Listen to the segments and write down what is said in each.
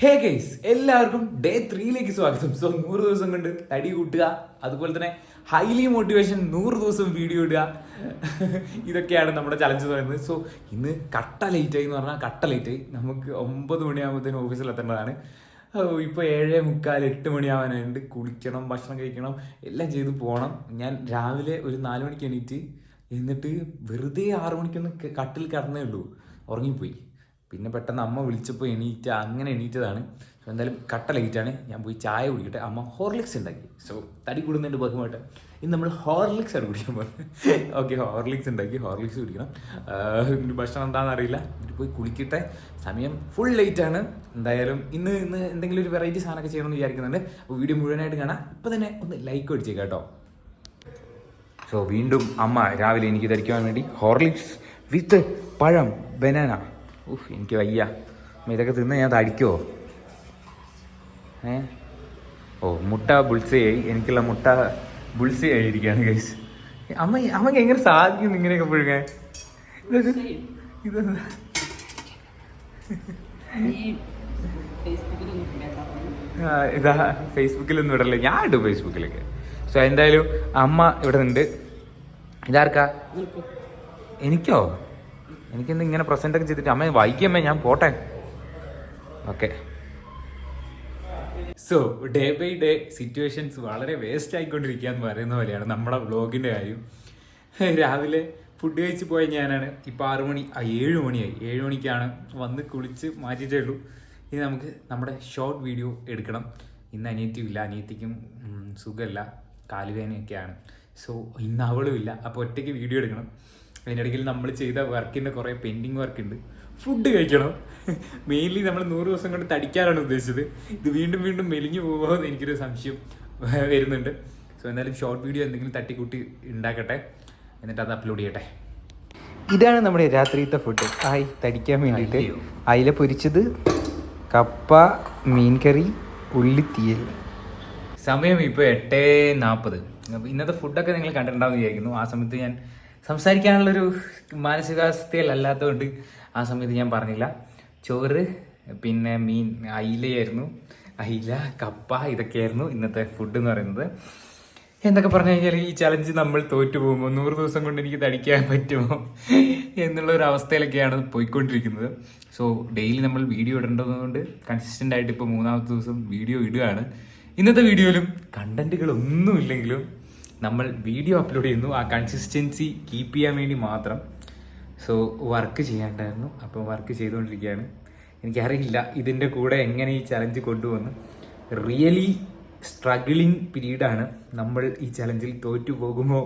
Hey guys, എല്ലാവർക്കും day 3 സ്വാഗതം. So 100 ദിവസം കൊണ്ട് തടി കൂട്ടുക, അതുപോലെ തന്നെ ഹൈലി മോട്ടിവേഷൻ 100 ദിവസം വീഡിയോ ഇടുക. ഇതൊക്കെയാണ് നമ്മുടെ ചലഞ്ച് പറയുന്നത്. സോ ഇന്ന് കട്ട ലേറ്റായി എന്ന് പറഞ്ഞാൽ കട്ട ലേറ്റായി. നമുക്ക് 9 മണിയാകുമ്പോഴത്തേനും ഓഫീസിൽ എത്തേണ്ടതാണ്. ഇപ്പോൾ 7:45 8 മണിയാവാനുണ്ട്. കുളിക്കണം, ഭക്ഷണം കഴിക്കണം, എല്ലാം ചെയ്ത് പോകണം. ഞാൻ രാവിലെ ഒരു 4 മണിക്ക് എണീറ്റ്, എന്നിട്ട് വെറുതെ 6 മണിക്കൊന്ന് കട്ടിൽ കിടന്നേ ഉള്ളൂ, ഉറങ്ങിപ്പോയി. പിന്നെ പെട്ടെന്ന് അമ്മ വിളിച്ചപ്പോൾ അങ്ങനെ എണീറ്റതാണ്. സോ എന്തായാലും കട്ട ലേറ്റാണ്. ഞാൻ പോയി ചായ കുടിക്കട്ടെ. അമ്മ ഹോർലിക്സ് ഉണ്ടാക്കി. സോ തടി കൂടുന്നതിൻ്റെ ഭാഗമായിട്ട് ഇന്ന് നമ്മൾ ഹോർലിക്സ് ആണ് കുടിക്കാൻ പോകുന്നത്. ഓക്കെ, ഹോർലിക്സ് ഉണ്ടാക്കി, ഹോർലിക്സ് കുടിക്കണം. ഭക്ഷണം എന്താണെന്ന് അറിയില്ല. എന്നിട്ട് പോയി കുളിക്കട്ടെ. സമയം ഫുൾ ലേറ്റാണ്. എന്തായാലും ഇന്ന് എന്തെങ്കിലും ഒരു വെറൈറ്റി സാധനമൊക്കെ ചെയ്യണമെന്ന് വിചാരിക്കുന്നുണ്ട്. അപ്പോൾ വീഡിയോ മുഴുവനായിട്ട് കാണാം. ഇപ്പോൾ തന്നെ ഒന്ന് ലൈക്ക് അടിച്ചേക്കാം കേട്ടോ. സോ വീണ്ടും അമ്മ രാവിലെ എനിക്ക് ധരിക്കാൻ വേണ്ടി ഹോർലിക്സ് വിത്ത് പഴം, ബനാന. എനിക്ക് വയ്യ. ഇതൊക്കെ തിന്ന് ഞാൻ തടിക്കുമോ? മുട്ട ബുൾസയായി. എനിക്കുള്ള മുട്ട ബുൾസയായി ഇരിക്കുകയാണ് ഗൈസ്. അമ്മക്ക് എങ്ങനെ സാധിക്കും ഇങ്ങനെയൊക്കെ പുഴുങ്ങാൻ? ഇതെന്താ? ഇതാ ഫേസ്ബുക്കിലൊന്നും ഇടല്ലേ, ഞാൻ ഇടും ഫേസ്ബുക്കിലൊക്കെ. സോ എന്തായാലും അമ്മ ഇവിടെ ഉണ്ട്. ഇതാർക്കാ? എനിക്കോ? എനിക്കെന്ത് ഇങ്ങനെ പ്രസന്റ് ഒക്കെ ചെയ്തിട്ട് അമ്മ വായിക്കമ്മേ, ഞാൻ പോട്ടെ. Okay. So day by day situations വളരെ വേസ്റ്റ് ആയിക്കൊണ്ടിരിക്കുക എന്ന് പറയുന്ന പോലെയാണ് നമ്മുടെ വ്ളോഗിൻ്റെ കാര്യം. രാവിലെ ഫുഡ് കഴിച്ച് പോയ ഞാനാണ്. ഇപ്പോൾ 7 മണിയായി. 7 മണിക്കാണ് വന്ന് കുളിച്ച് മാറ്റിയിട്ടേ ഉള്ളൂ. ഇനി നമുക്ക് നമ്മുടെ ഷോർട്ട് വീഡിയോ എടുക്കണം. ഇന്ന് അനിയത്തിയും ഇല്ല, അനിയത്തിക്കും സുഖമില്ല, കാലുവേദനയൊക്കെയാണ്. സോ ഇന്ന് അവളും ഇല്ല. അപ്പോൾ ഒറ്റയ്ക്ക് വീഡിയോ എടുക്കണം. അതിനിടയ്ക്ക് നമ്മൾ ചെയ്ത വർക്കിൻ്റെ കുറേ പെൻഡിങ് വർക്ക് ഉണ്ട്. ഫുഡ് കഴിക്കണം. മെയിൻലി നമ്മൾ 100 ദിവസം കൊണ്ട് തടിക്കാനാണ് ഉദ്ദേശിച്ചത്. ഇത് വീണ്ടും മെലിഞ്ഞു പോകുമോ എന്ന് എനിക്കൊരു സംശയം വരുന്നുണ്ട്. സോ എന്തായാലും ഷോർട്ട് വീഡിയോ എന്തെങ്കിലും തട്ടിക്കൂട്ടി ഉണ്ടാക്കട്ടെ, എന്നിട്ട് അത് അപ്ലോഡ് ചെയ്യട്ടെ. ഇതാണ് നമ്മുടെ രാത്രിയത്തെ ഫുഡ്. തടിക്കാൻ വേണ്ടിയിട്ട് അയില പൊരിച്ചത്, കപ്പ, മീൻകറി, ഉള്ളിത്തീയൽ. സമയം ഇപ്പോൾ 8:40. ഇന്നത്തെ ഫുഡൊക്കെ നിങ്ങൾ കണ്ടിട്ടുണ്ടാവുമെന്ന് വിചാരിക്കുന്നു. ആ സമയത്ത് ഞാൻ സംസാരിക്കാനുള്ളൊരു മാനസികാവസ്ഥയിലല്ലാത്തതുകൊണ്ട് ആ സമയത്ത് ഞാൻ പറഞ്ഞില്ല. ചോറ്, പിന്നെ മീൻ, അയിലയായിരുന്നു. അയില, കപ്പ, ഇതൊക്കെയായിരുന്നു ഇന്നത്തെ ഫുഡ് എന്ന് പറയുന്നത്. എന്തൊക്കെ പറഞ്ഞു കഴിഞ്ഞാൽ ഈ ചലഞ്ച് നമ്മൾ തോറ്റു പോകുമ്പോൾ 100 ദിവസം കൊണ്ട് എനിക്ക് തടിക്കാൻ പറ്റുമോ എന്നുള്ളൊരു അവസ്ഥയിലൊക്കെയാണ് പോയിക്കൊണ്ടിരിക്കുന്നത്. സോ ഡെയിലി നമ്മൾ വീഡിയോ ഇടേണ്ടതുകൊണ്ട് കൺസിസ്റ്റൻ്റ് ആയിട്ട് ഇപ്പോൾ 3ാമത്തെ ദിവസം വീഡിയോ ഇടുകയാണ്. ഇന്നത്തെ വീഡിയോയിലും കണ്ടന്റുകളൊന്നും ഇല്ലെങ്കിലും നമ്മൾ വീഡിയോ അപ്ലോഡ് ചെയ്യുന്നു, ആ കൺസിസ്റ്റൻസി കീപ്പ് ചെയ്യാൻ വേണ്ടി മാത്രം. സോ വർക്ക് ചെയ്യാണ്ടായിരുന്നു, അപ്പോൾ വർക്ക് ചെയ്തുകൊണ്ടിരിക്കുകയാണ്. എനിക്കറിയില്ല ഇതിൻ്റെ കൂടെ എങ്ങനെ ഈ ചലഞ്ച് കൊണ്ടുവന്ന്. റിയലി സ്ട്രഗിളിങ് പീരീഡാണ്. നമ്മൾ ഈ ചലഞ്ചിൽ തോറ്റു പോകുമോ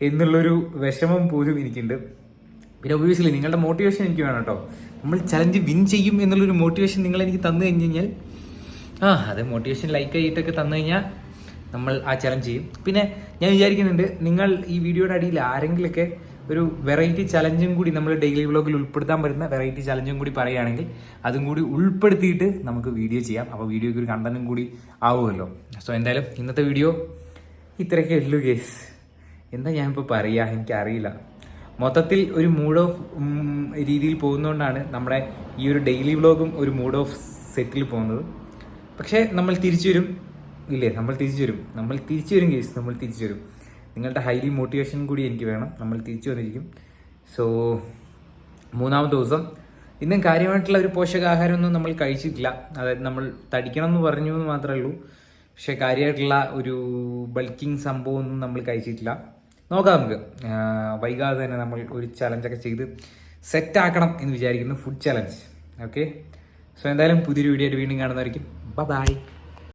എന്നുള്ളൊരു വിഷമം പോലും എനിക്കുണ്ട്. പിന്നെ ഒബ്വിയസ്ലി നിങ്ങളുടെ മോട്ടിവേഷൻ എനിക്ക് വേണം കേട്ടോ. നമ്മൾ ചലഞ്ച് വിൻ ചെയ്യും എന്നുള്ളൊരു മോട്ടിവേഷൻ നിങ്ങൾ എനിക്ക് തന്നു കഴിഞ്ഞ് കഴിഞ്ഞാൽ അത് മോട്ടിവേഷൻ ലൈക്ക് ആയിട്ടൊക്കെ തന്നു കഴിഞ്ഞാൽ നമ്മൾ ആ ചലഞ്ച് ചെയ്യും. പിന്നെ ഞാൻ വിചാരിക്കുന്നുണ്ട്, നിങ്ങൾ ഈ വീഡിയോയുടെ അടിയിൽ ആരെങ്കിലൊക്കെ ഒരു വെറൈറ്റി ചലഞ്ചും കൂടി നമ്മൾ ഡെയിലി വ്ളോഗിൽ ഉൾപ്പെടുത്താൻ പറ്റുന്ന വെറൈറ്റി ചലഞ്ചും കൂടി പറയുകയാണെങ്കിൽ അതും കൂടി ഉൾപ്പെടുത്തിയിട്ട് നമുക്ക് വീഡിയോ ചെയ്യാം. അപ്പോൾ വീഡിയോയ്ക്ക് ഒരു കണ്ടന്റും കൂടി ആവുമല്ലോ. സോ എന്തായാലും ഇന്നത്തെ വീഡിയോ ഇത്രയൊക്കെ ഉള്ളൂ ഗേസ്. എന്താ ഞാനിപ്പോൾ പറയുക, എനിക്കറിയില്ല. മൊത്തത്തിൽ ഒരു മൂഡ് ഓഫ് രീതിയിൽ പോകുന്നതുകൊണ്ടാണ് നമ്മുടെ ഈ ഒരു ഡെയിലി വ്ളോഗും ഒരു മൂഡ് ഓഫ് സെറ്റിൽ പോകുന്നത്. പക്ഷേ നമ്മൾ തിരിച്ചു വരും ഇല്ലേ? നമ്മൾ തിരിച്ചു വരും കേസ്. നമ്മൾ തിരിച്ചു വരും. നിങ്ങളുടെ ഹൈലി മോട്ടിവേഷൻ കൂടി എനിക്ക് വേണം. നമ്മൾ തിരിച്ചു വന്നിരിക്കും. സോ 3ാമത്തെ ദിവസം. ഇന്നും കാര്യമായിട്ടുള്ള ഒരു പോഷകാഹാരമൊന്നും നമ്മൾ കഴിച്ചിട്ടില്ല. അതായത് നമ്മൾ തടിക്കണം എന്ന് പറഞ്ഞു എന്ന് മാത്രമേ ഉള്ളൂ. പക്ഷേ കാര്യമായിട്ടുള്ള ഒരു ബൾക്കിംഗ് സംഭവമൊന്നും നമ്മൾ കഴിച്ചിട്ടില്ല. നോക്കാം നമുക്ക്. വൈകാതെ തന്നെ നമ്മൾ ഒരു ചലഞ്ചൊക്കെ ചെയ്ത് സെറ്റാക്കണം എന്ന് വിചാരിക്കുന്നു. Food challenge. ഓക്കെ. സോ എന്തായാലും പുതിയൊരു വീഡിയോ ആയിട്ട് വീണ്ടും കാണുന്നതായിരിക്കും. ബൈ.